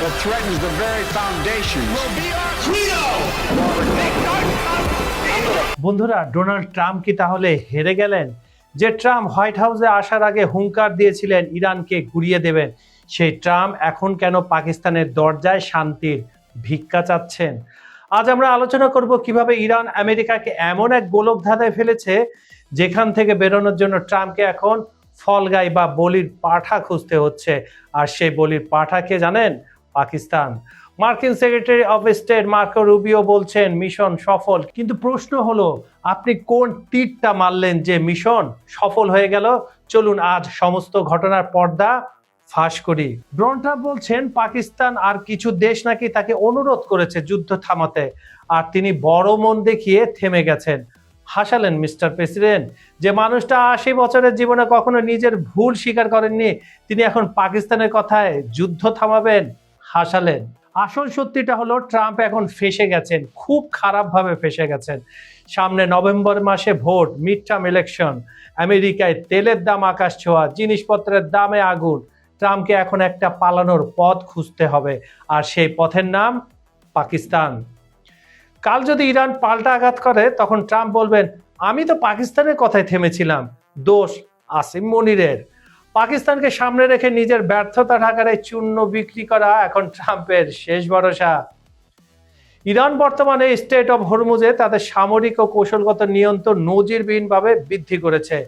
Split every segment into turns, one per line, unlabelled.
that threatens the very foundations will be our credo.
বন্ধুরা, Donald Trump কি তাহলে হেরে গেলেন? যে ট্রাম্প হোয়াইট হাউসে আসার আগে হুঙ্কার দিয়েছিলেন ইরানকে গুড়িয়ে দেবেন, সেই ট্রাম্প এখন কেন পাকিস্তানের দরজায় শান্তির ভিক্ষা চাচ্ছেন? আজ আমরা আলোচনা করব কিভাবে ইরান আমেরিকাকে এমন এক গোলকধাঁধায় ফেলেছে যেখান থেকে বেরোনোর জন্য ট্রাম্পকে এখন ফলগাই বা বলির পাঠা খুঁজতে হচ্ছে। আর সেই বলির পাঠাকে জানেন? পাকিস্তান। মার্কিন secretary of state Marco Rubio বলছেন মিশন সফল, কিন্তু প্রশ্ন হলো আপনি কোন তীরটা মারলেন যে মিশন সফল হয়ে গেল? চলুন আজ সমস্ত ঘটনার পর্দা ফাঁস করি। ডোনাল্ড ট্রাম্প বলছেন পাকিস্তান আর কিছু দেশ নাকি তাকে অনুরোধ করেছে যুদ্ধ থামাতে, আর তিনি বড় মন দেখিয়ে থেমে গেছেন। হাসালেন মিস্টার প্রেসিডেন্ট। যে মানুষটা 80 বছরের জীবনে কখনো নিজের ভুল স্বীকার করেননি, তিনি এখন পাকিস্তানের কথায় যুদ্ধ থামাবেন? হাসালেন। আসল সত্যিটা হলো ট্রাম্প এখন ফেঁসে গেছেন, খুব খারাপভাবে ফেঁসে গেছেন। সামনে নভেম্বর মাসে ভোট, মিড টার্ম ইলেকশন, আমেরিকায় তেলের দাম আকাশ ছোঁয়া, জিনিসপত্রের দামে আগুন। ট্রাম্পকে এখন একটা পালানোর পথ খুঁজতে হবে, আর সেই পথের নাম পাকিস্তান। কাল যদি ইরান পাল্টা আঘাত করে তখন ট্রাম্প বলবেন আমি তো পাকিস্তানের কথায় থেমেছিলাম, দোষ আসিম মনিরের। পাকিস্তানকে সামনে রেখে নিজের ব্যর্থতা ঢাকার চূর্ণ বিক্রি করা এখন ট্রাম্পের শেষ ভরসা। ইরান বর্তমানে স্টেট অফ হরমুজে তাদের সামরিক ও কৌশলগত নিয়ন্ত্রণ নজিরবিহীনভাবে বৃদ্ধি করেছে।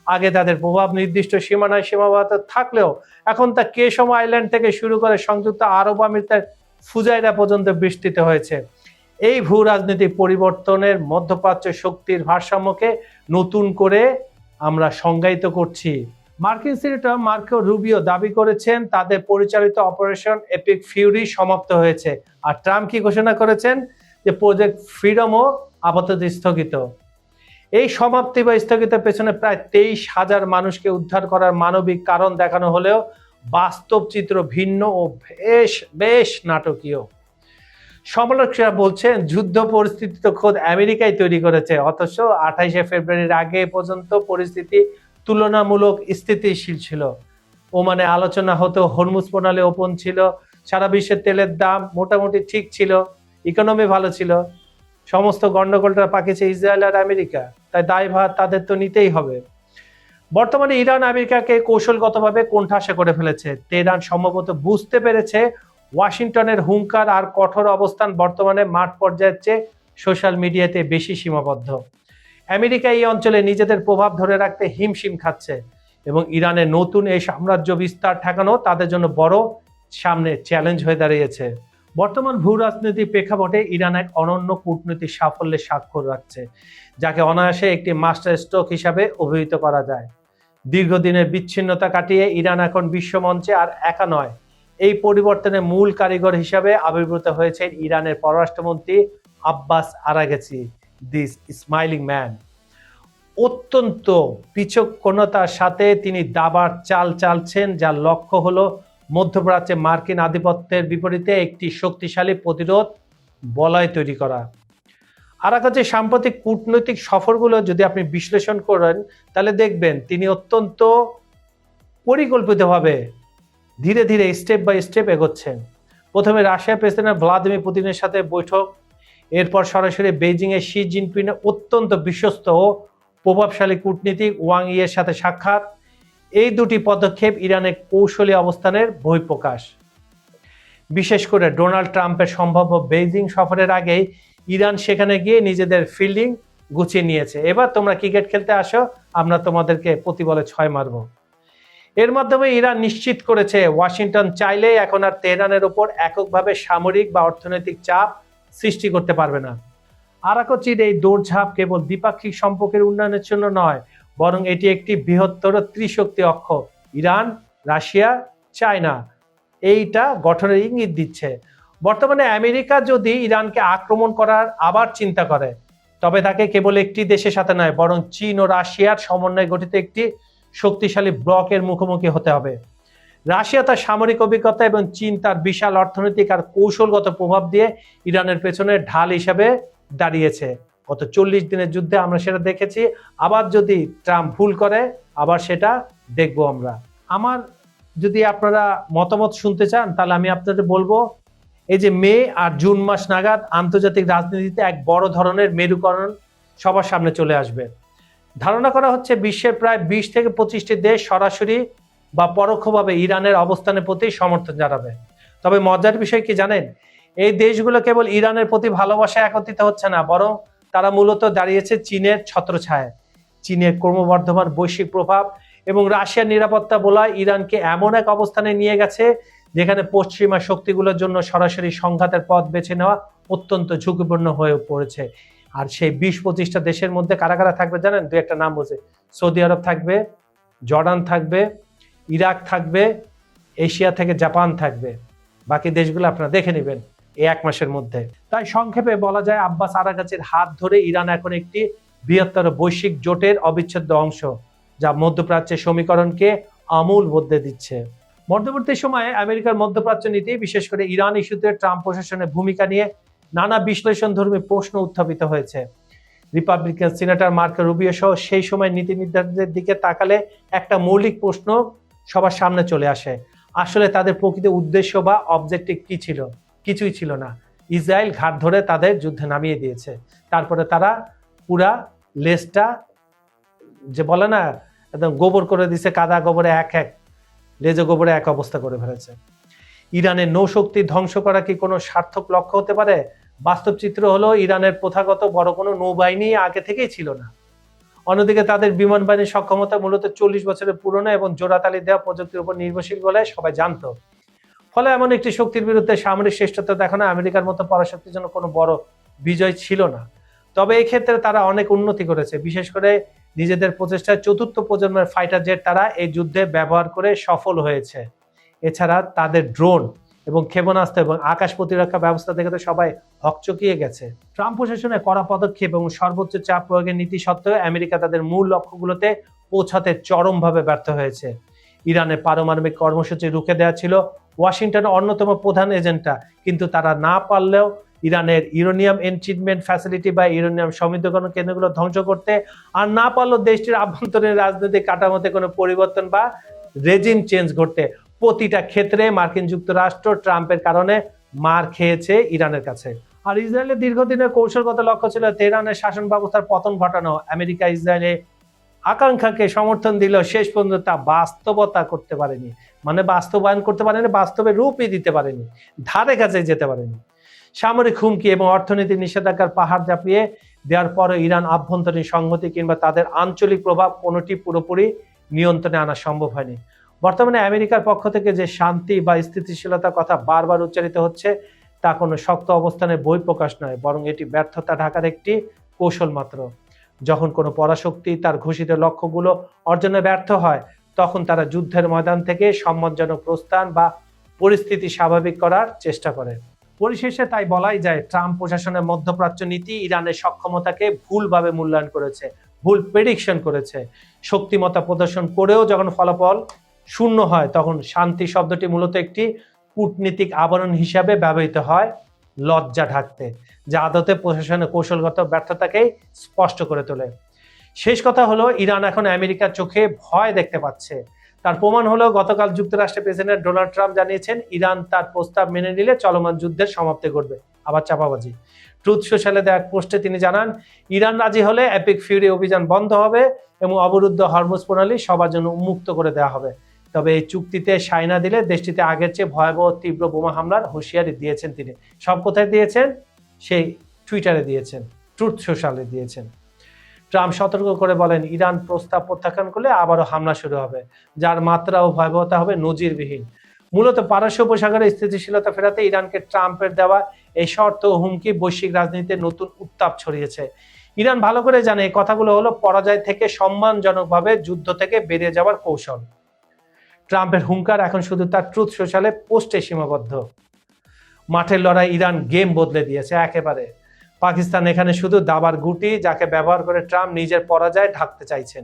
আগে তাদের প্রভাব নির্দিষ্ট সীমানায় সীমাবদ্ধ থাকলেও এখন তা কেশম আইল্যান্ড থেকে শুরু করে সংযুক্ত আরব আমিরাতের ফুজাইরা পর্যন্ত বিস্তৃত হয়েছে। এই ভূ রাজনৈতিক পরিবর্তনের মধ্যপ্রাচ্য শক্তির ভারসাম্যকে নতুন করে আমরা সংজ্ঞায়িত করছি। মার্কিন সিনেটর মার্কো রুবিও দাবি করেছেন তাদের পরিচালিত অপারেশন এপিক ফিউরি সমাপ্ত হয়েছে, আর ট্রাম্প কি ঘোষণা করেছেন যে প্রজেক্ট ফ্রিডমও আপাতত স্থগিত। এই সমাপ্তি বা স্থগিতের পেছনে প্রায় 23,000 মানুষকে উদ্ধার করার মানবিক কারণ দেখানো হলেও বাস্তব চিত্র ভিন্ন ও বেশ নাটকীয়। সমালোচকরা বলছেন যুদ্ধ পরিস্থিতি তো খোদ আমেরিকাই তৈরি করেছে, অথচ 28শে ফেব্রুয়ারির আগে পর্যন্ত পরিস্থিতি তুলনামূলক স্থিতিশীল ছিল। ওমানে আলোচনা হতো, হরমুজ প্রণালী ওপেন ছিল, সারা বিশ্বের তেলের দাম মোটামুটি ঠিক ছিল, ইকোনমি ভালো ছিল। সমস্ত গন্ডগোলটা পাকিয়েছে ইসরায়েল আর আমেরিকা, তাই দায়ভার তাদের তো নিতেই হবে। বর্তমানে ইরান আমেরিকাকে কৌশলগতভাবে কোণঠাসা করে ফেলেছে। তেহরান সম্ভবত বুঝতে পেরেছে ওয়াশিংটনের হুঙ্কার আর কঠোর অবস্থান বর্তমানে মাঠ পর্যায়ের চেয়ে সোশ্যাল মিডিয়াতে বেশি সীমাবদ্ধ। আমেরিকা এই অঞ্চলে নিজেদের প্রভাব ধরে রাখতে হিমশিম খাচ্ছে, এবং ইরানের নতুন এই সাম্রাজ্য বিস্তার ঠেকানো তাদের জন্য বড় সামনে চ্যালেঞ্জ হয়ে দাঁড়িয়েছে। বর্তমান ভূ রাজনৈতিক প্রেক্ষাপটে ইরান এক অনন্য কূটনৈতিক সাফল্যের স্বাক্ষর রাখছে, যাকে অনায়াসে একটি মাস্টার স্ট্রোক হিসাবে অভিহিত করা যায়। দীর্ঘদিনের বিচ্ছিন্নতা কাটিয়ে ইরান এখন বিশ্বমঞ্চে আর একা নয়। এই পরিবর্তনের মূল কারিগর হিসাবে আবির্ভূত হয়েছে ইরানের পররাষ্ট্রমন্ত্রী Abbas Araghchi, this smiling man. অত্যন্ত বিচক্ষণতার সাথে তিনি দাবার চাল চালছেন, যার লক্ষ্য হলো মধ্যপ্রাচ্যে মার্কিন আধিপত্যের বিপরীতে একটি শক্তিশালী প্রতিরোধ বলয় তৈরি করা। আরাগচির সাম্প্রতিক কূটনৈতিক সফরগুলো যদি আপনি বিশ্লেষণ করেন তাহলে দেখবেন তিনি অত্যন্ত পরিকল্পিতভাবে ধীরে ধীরে স্টেপ বাই স্টেপ এগোচ্ছেন। প্রথমে রাশিয়ার প্রেসিডেন্ট ভ্লাদিমির পুতিনের সাথে বৈঠক, এরপর সরাসরি বেইজিংয়ে শি জিনপিংয়ের অত্যন্ত বিশ্বস্ত ও প্রভাবশালী কূটনীতিক ওয়াং ইয়ের সাথে সাক্ষাৎ। এই দুটি পদক্ষেপ ইরানের কৌশলী অবস্থানের বহিঃপ্রকাশ। বিশেষ করে ডোনাল্ড ট্রাম্পের সম্ভাব্য বেইজিং সফরের আগেই ইরান সেখানে গিয়ে নিজেদের ফিল্ডিং গুছিয়ে নিয়েছে। এবার তোমরা ক্রিকেট খেলতে আসো, আমরা তোমাদেরকে প্রতি বলে 6 মারব। এর মাধ্যমে ইরান নিশ্চিত করেছে ওয়াশিংটন চাইলেই এখন আর তেহরানের ওপর এককভাবে সামরিক বা অর্থনৈতিক চাপ সৃষ্টি করতে পারবে না। আরাগচির এই দৌড়ঝাঁপ কেবল দ্বিপাক্ষিক সম্পর্কের উন্নয়নের জন্য নয়, বরং এটি একটি বৃহত্তর ত্রিশক্তি অক্ষ ইরান, রাশিয়া, চায়না এইটা গঠনের ইঙ্গিত দিচ্ছে। বর্তমানে আমেরিকা যদি ইরানকে আক্রমণ করার আবার চিন্তা করে, তবে তাকে কেবল একটি দেশের সাথে নয়, বরং চীন ও রাশিয়ার সমন্বয়ে গঠিত একটি শক্তিশালী ব্লকের মুখোমুখি হতে হবে। রাশিয়া তার সামরিক অভিজ্ঞতা এবং চীন তার বিশাল অর্থনৈতিক আর কৌশলগত প্রভাব দিয়ে ইরানের পেছনে ঢাল হিসাবে দাঁড়িয়েছে। গত 40 দিনের যুদ্ধে আমরা সেটা দেখেছি। আবার যদি ট্রাম্প ভুল করে, আবার সেটা দেখব আমরা। আমার যদি আপনারা মতামত শুনতে চান তাহলে আমি আপনাদের বলবো, এই যে মে আর জুন মাস নাগাদ আন্তর্জাতিক রাজনীতিতে এক বড় ধরনের মেরুকরণ সবার সামনে চলে আসবে। ধারণা করা হচ্ছে বিশ্বের প্রায় 20 থেকে 25টি দেশ সরাসরি বা পরোক্ষভাবে ইরানের অবস্থানের প্রতি সমর্থন জানাবে। তবে মজার বিষয় কি জানেন, এই দেশগুলো কেবল ইরানের প্রতি ভালোবাসায় একত্রিত হচ্ছে না, বরং তারা মূলত দাঁড়িয়েছে চীনের ছত্রছায়ায়। চীনের ক্রমবর্ধমান বৈশ্বিক প্রভাব এবং রাশিয়ার নিরাপত্তা বলয় ইরানকে এমন এক অবস্থানে নিয়ে গেছে যেখানে পশ্চিমা শক্তিগুলোর জন্য সরাসরি সংঘাতের পথ বেছে নেওয়া অত্যন্ত ঝুঁকিপূর্ণ হয়ে পড়েছে। আর সেই 20-25টা দেশের মধ্যে কারা কারা থাকবে জানেন? দু একটা নাম বলছে। সৌদি আরব থাকবে, জর্ডান থাকবে, ইরাক থাকবে, এশিয়া থেকে জাপান থাকবে। বাকি দেশগুলো আপনারা দেখে নেবেন এই 1 মাসের মধ্যে। তাই সংক্ষেপে বলা যায়, আব্বাস আরাগাচির হাত ধরে ইরান এখন একটি বৃহত্তর বৈশ্বিক জোটের অবিচ্ছেদ্য অংশ, যা মধ্যপ্রাচ্যের সমীকরণকে আমূল বদলে দিচ্ছে। মধ্যবর্তী সময়ে আমেরিকার মধ্যপ্রাচ্য নীতি, বিশেষ করে ইরান ইস্যুতে ট্রাম্প প্রশাসনের ভূমিকা নিয়ে নানা বিশ্লেষণধর্মী প্রশ্ন উত্থাপিত হয়েছে। রিপাবলিকান সিনেটর মার্কো রুবিও সহ সেই সময় নীতি নির্ধারকদের দিকে তাকালে একটা মৌলিক প্রশ্ন সবার সামনে চলে আসে, আসলে তাদের প্রকৃত উদ্দেশ্য বা অবজেক্টিভ কি ছিল? কিছুই ছিল না। ইসরায়েল ঘাট ধরে তাদের যুদ্ধে নামিয়ে দিয়েছে, তারপরে তারা পুরা লেজটা, যে বলে না, একদম গোবর করে দিছে, কাদা গোবরে এক লেজে গোবরে এক অবস্থা করে ফেলেছে। ইরানের নৌশক্তি ধ্বংস করা কি কোনো সার্থক লক্ষ্য হতে পারে? বাস্তব চিত্র হলো, ইরানের প্রথাগত বড় কোনো নৌবাহিনী আগে থেকেই ছিল না। অন্যদিকে তাদের বিমান বাহিনীর সক্ষমতা মূলত 40 বছরের পুরনো এবং জোড়াতালি দেওয়া প্রযুক্তির উপর নির্ভরশীল বলে সবাই জানতো। ফলে এমন একটি শক্তির বিরুদ্ধে সামরিক শ্রেষ্ঠত্ব দেখানো আমেরিকার মতো পরাশক্তির জন্য কোনো বড় বিজয় ছিল না। তবে এই ক্ষেত্রে তারা অনেক উন্নতি করেছে, বিশেষ করে নিজেদের প্রচেষ্টায় 4র্থ প্রজন্মের ফাইটার জেট তারা এই যুদ্ধে ব্যবহার করে সফল হয়েছে। এছাড়া তাদের ড্রোন এবং ক্ষেপণাস্ত্র এবং আকাশ প্রতিরক্ষা ব্যবস্থা দেখে তো সবাই হকচকিয়ে গেছে। ট্রাম্প প্রশাসনের কড়া পদক্ষেপ এবং সর্বোচ্চ চাপ প্রয়োগের নীতি সত্ত্বেও আমেরিকা তাদের মূল লক্ষ্যগুলোতে পৌঁছাতে চরমভাবে ব্যর্থ হয়েছে। ইরানের পারমাণবিক কর্মসূচি রুখে দেওয়া ছিল ওয়াশিংটনের অন্যতম প্রধান এজেন্ডা, কিন্তু তারা না পারলেও ইরানের ইউরেনিয়াম এনরিচমেন্ট ফ্যাসিলিটি বা ইউরেনিয়াম সমৃদ্ধকরণ কেন্দ্রগুলো ধ্বংস করতে, আর না পারলেও দেশটির আভ্যন্তরীণ রাজনৈতিক কাঠামোতে কোনো পরিবর্তন বা রেজিম চেঞ্জ করতে। প্রতিটা ক্ষেত্রে মার্কিন যুক্তরাষ্ট্র ট্রাম্পের কারণে মার খেয়েছে ইরানের কাছে। আর ইসরায়েলের দীর্ঘদিনের কৌশলগত লক্ষ্য ছিল তেহরানের শাসন ব্যবস্থার পতন ঘটানো। আমেরিকা ইসরায়েলের আকাঙ্ক্ষাকে সমর্থন দিলেও শেষ পর্যন্ত তা বাস্তবতা করতে পারেনি, মানে বাস্তবায়ন করতে পারেনি, বাস্তবে রূপই দিতে পারেনি, ধারে কাছে যেতে পারেনি। সামরিক হুমকি এবং অর্থনীতির নিষেধাজ্ঞার পাহাড় চাপিয়ে দেওয়ার পরে ইরান আভ্যন্তরীণ সংহতি কিংবা তাদের আঞ্চলিক প্রভাব কোনোটি পুরোপুরি নিয়ন্ত্রণে আনা সম্ভব হয়নি। বর্তমানে আমেরিকার পক্ষ থেকে যে শান্তি বা স্থিতিশীলতার কথা বারবার উচ্চারিত হচ্ছে, তা কোনো শক্ত অবস্থানের বহিঃপ্রকাশ নয়, বরং এটি ব্যর্থতা ঢাকার একটি কৌশল মাত্র। যখন কোনো পরাশক্তি তার ঘোষিত লক্ষ্যগুলো অর্জনে ব্যর্থ হয়, তখন তারা যুদ্ধের ময়দান থেকে সম্মানজনক প্রস্থান বা পরিস্থিতি স্বাভাবিক করার চেষ্টা করে। পরিশেষে তাই বলাই যায়, ট্রাম্প প্রশাসনের মধ্যপ্রাচ্য নীতি ইরানের সক্ষমতাকে ভুলভাবে মূল্যায়ন করেছে, ভুল প্রেডিকশন করেছে। শক্তিমত্তা প্রদর্শন করেও যখন ফলাফল শূন্য হয়, তখন শান্তি শব্দটি মূলত একটি কূটনীতিক আবরণ হিসাবে ব্যবহৃত হয় লজ্জা ঢাকতে, যা আদতে প্রশাসনের কৌশলগত ব্যর্থতাকেই স্পষ্ট করে তোলে। শেষ কথা হলো, ইরান এখন আমেরিকার চোখে ভয় দেখতে পাচ্ছে। তার প্রমাণ হলো, গতকাল যুক্তরাষ্ট্রের প্রেসিডেন্ট ডোনাল্ড ট্রাম্প জানিয়েছেন ইরান তার প্রস্তাব মেনে নিলে চলমান যুদ্ধের সমাপ্তি ঘটবে। আবার চাপাবাজি। ট্রুথ সোশ্যালে দেওয়া এক পোস্টে তিনি জানান, ইরান রাজি হলে এপিক ফিউরি অভিযান বন্ধ হবে এবং অবরুদ্ধ হরমুজ প্রণালী সবার জন্য উন্মুক্ত করে দেওয়া হবে। তবে এই চুক্তিতে সাই না দিলে দেশটিতে আগের চেয়ে ভয়াবহ তীব্র বোমা হামলার হুঁশিয়ারি দিয়েছেন তিনি। সব কোথায় দিয়েছেন? সেই টুইটারে দিয়েছেন, ট্রুথ সোশ্যালে দিয়েছেন। ট্রাম্প সতর্ক করে বলেন, ইরান প্রস্তাব প্রত্যাখ্যান করলে আবারও হামলা শুরু হবে, যার মাত্রা ও ভয়াবহতা হবে নজিরবিহীন। মূলত পারস্য উপসাগরে স্থিতিশীলতা ফেরাতে ইরানকে ট্রাম্পের দেওয়া এই শর্ত ও হুমকি বৈশ্বিক রাজনীতিতে নতুন উত্তাপ ছড়িয়েছে। ইরান ভালো করে জানে এই কথাগুলো হলো পরাজয় থেকে সম্মানজনকভাবে যুদ্ধ থেকে বেরিয়ে যাওয়ার কৌশল। ট্রাম্পের হুঙ্কার এখন শুধু তার ট্রুথ সোশ্যালে পোস্টে সীমাবদ্ধ। মাঠের লড়াই ইরান গেম বদলে দিয়েছে একেবারে। পাকিস্তান এখানে শুধু দাবার গুটি, যাকে ব্যবহার করে ট্রাম্প নিজের পরাজয় ঢাকতে চাইছেন।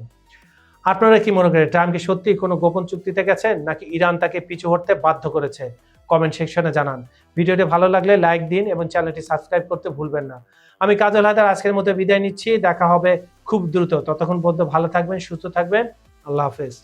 আপনারা কি মনে করেন, ট্রাম্প কি সত্যি কোনো গোপন চুক্তিতে গেছেন, নাকি ইরান তাকে পিছু হটতে বাধ্য করেছে? কমেন্ট সেকশনে জানান। ভিডিওটি ভালো লাগলে লাইক দিন এবং চ্যানেলটি সাবস্ক্রাইব করতে ভুলবেন না। আমি কাজল হায়দার আজকের মতো বিদায় নিচ্ছি। দেখা হবে খুব দ্রুত। ততক্ষণ পর্যন্ত ভালো থাকবেন, সুস্থ থাকবেন। আল্লাহ হাফেজ।